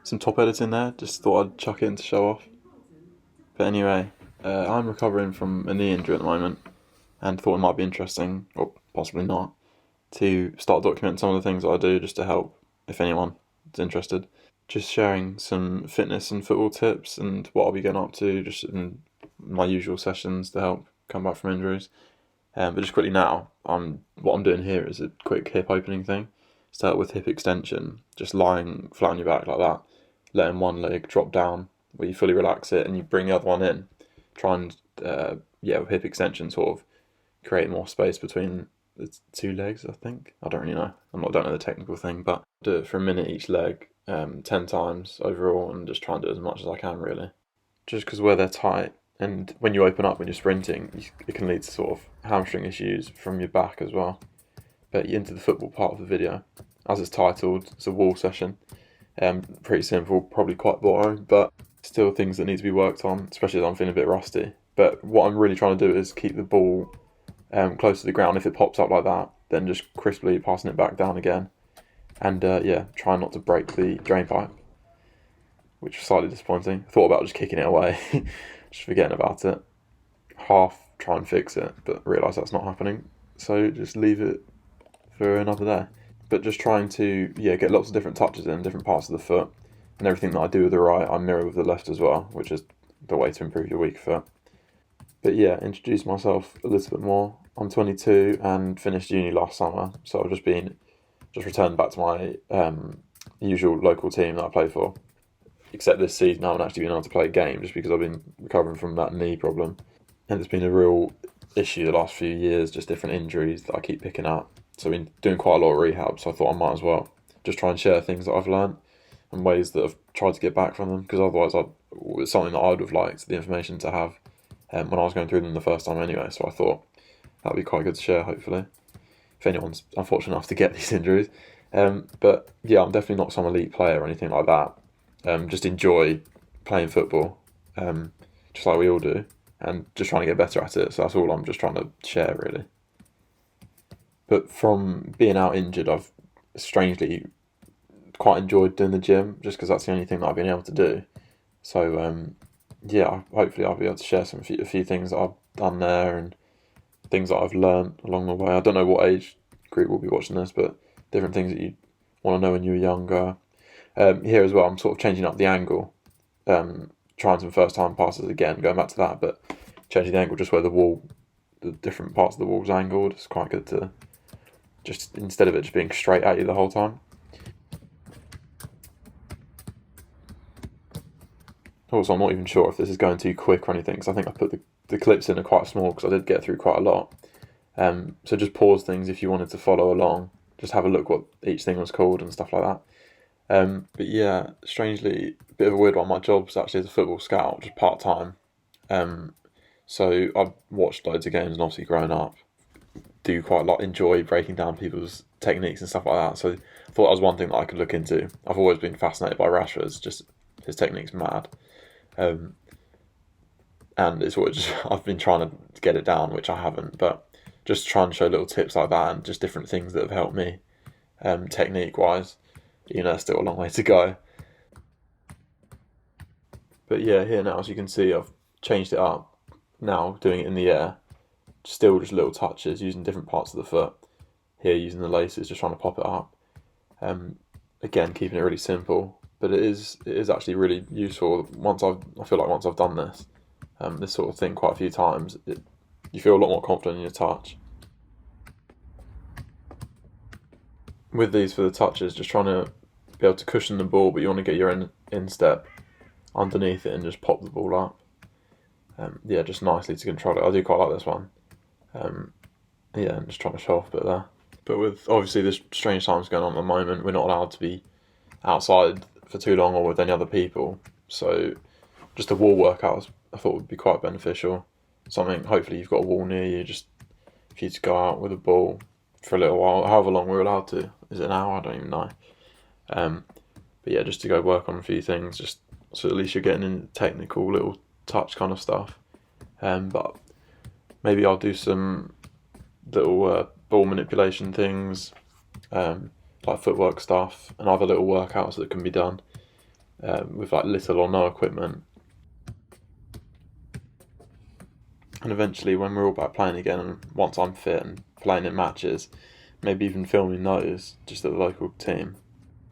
Some top editing there, just thought I'd chuck it in to show off. But anyway, I'm recovering from a knee injury at the moment and thought it might be interesting, or possibly not, to start documenting some of the things that I do just to help if anyone is interested. Just sharing some fitness and football tips and what I'll be getting up to just in my usual sessions to help come back from injuries. But just quickly now, what I'm doing here is a quick hip opening thing. Start with hip extension, just lying flat on your back like that, letting one leg drop down where you fully relax it and you bring the other one in. Try and, with hip extension, sort of create more space between the two legs, I think. I don't really know. Don't know the technical thing, but do it for a minute each leg, 10 times overall, and just try and do as much as I can, really. Just because where they're tight, and when you open up when you're sprinting, it can lead to sort of hamstring issues from your back as well. But into the football part of the video, as it's titled, it's a wall session. Pretty simple, probably quite boring, but still things that need to be worked on, especially as I'm feeling a bit rusty. But what I'm really trying to do is keep the ball close to the ground. If it pops up like that, then just crisply passing it back down again. And try not to break the drain pipe, which was slightly disappointing. Thought about just kicking it away, just forgetting about it. Half try and fix it, but realise that's not happening. So just leave it for another day. But just trying to get lots of different touches in different parts of the foot, and everything that I do with the right I mirror with the left as well, which is the way to improve your weak foot. But introduce myself a little bit more. I'm 22 and finished uni last summer, so I've just returned back to my usual local team that I play for. Except this season I haven't actually been able to play a game just because I've been recovering from that knee problem, and it's been a real issue the last few years, just different injuries that I keep picking up. So I've been doing quite a lot of rehab, so I thought I might as well just try and share things that I've learned and ways that I've tried to get back from them, because otherwise it's something that I would have liked the information to have when I was going through them the first time anyway. So I thought that'd be quite good to share, hopefully, if anyone's unfortunate enough to get these injuries. But I'm definitely not some elite player or anything like that. Just enjoy playing football, just like we all do, and just trying to get better at it. So that's all I'm just trying to share, really. But from being out injured, I've strangely quite enjoyed doing the gym, just because that's the only thing that I've been able to do. So hopefully I'll be able to share a few things that I've done there and things that I've learned along the way. I don't know what age group will be watching this, but different things that you want to know when you were younger. Here as well, I'm sort of changing up the angle, trying some first time passes again, going back to that, but changing the angle just where the different parts of the wall's angled. It's quite good to just, instead of it just being straight at you the whole time. Also, I'm not even sure if this is going too quick or anything, because I think I put the clips in are quite small because I did get through quite a lot. So just pause things if you wanted to follow along. Just have a look what each thing was called and stuff like that. But strangely, a bit of a weird one. My job's actually as a football scout, just part-time. So I've watched loads of games and obviously grown up, do quite a lot, enjoy breaking down people's techniques and stuff like that. So I thought that was one thing that I could look into. I've always been fascinated by Rashford's, just his technique's mad. And it's what I've been trying to get it down, which I haven't, but just trying to show little tips like that and just different things that have helped me, technique-wise. There's still a long way to go. But here now, as you can see, I've changed it up. Now doing it in the air, still just little touches using different parts of the foot. Here using the laces, just trying to pop it up. Again, keeping it really simple, but it is actually really useful. I feel like once I've done this sort of thing quite a few times, you feel a lot more confident in your touch. With these for the touches, just trying to be able to cushion the ball, but you want to get your instep underneath it and just pop the ball up. Just nicely to control it. I do quite like this one. And just trying to show off a bit there. But with obviously this strange times going on at the moment, we're not allowed to be outside for too long or with any other people. So just a wall workout I thought would be quite beneficial. Something, hopefully you've got a wall near you, just for you to go out with a ball for a little while, however long we're allowed to. Is it an hour? I don't even know. Just to go work on a few things, just so at least you're getting in technical little touch kind of stuff. But maybe I'll do some little ball manipulation things, like footwork stuff, and other little workouts that can be done with like little or no equipment. And eventually, when we're all back playing again, and once I'm fit and playing in matches, maybe even filming those just at the local team,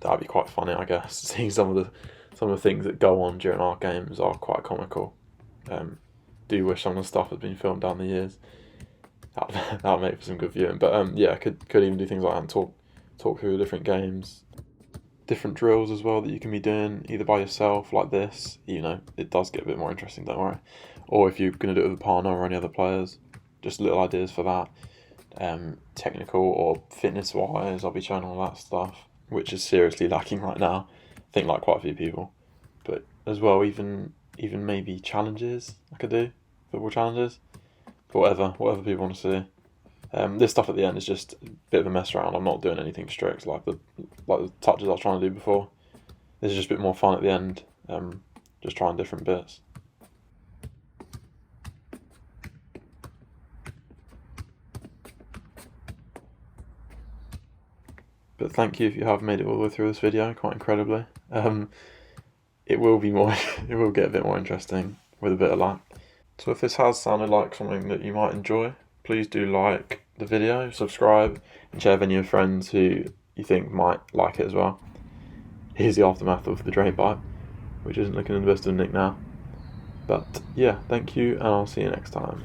that'd be quite funny, I guess. Seeing some of the things that go on during our games are quite comical. Do wish some of the stuff had been filmed down the years. That'll make for some good viewing. But yeah, could even do things like that and talk through different games, different drills as well that you can be doing either by yourself like this. It does get a bit more interesting, don't worry. Or if you're going to do it with a partner or any other players, just little ideas for that. Technical or fitness wise, I'll be showing all that stuff, which is seriously lacking right now. I think like quite a few people. But as well, even maybe challenges I could do, football challenges, whatever people want to see. This stuff at the end is just a bit of a mess around. I'm not doing anything strict like the touches I was trying to do before. This is just a bit more fun at the end. Just trying different bits. But thank you if you have made it all the way through this video, quite incredibly. It will be more. It will get a bit more interesting with a bit of luck. So if this has sounded like something that you might enjoy, please do like the video, subscribe, and share with any of your friends who you think might like it as well. Here's the aftermath of the drain pipe, which isn't looking in the best of nick now. But yeah, thank you, and I'll see you next time.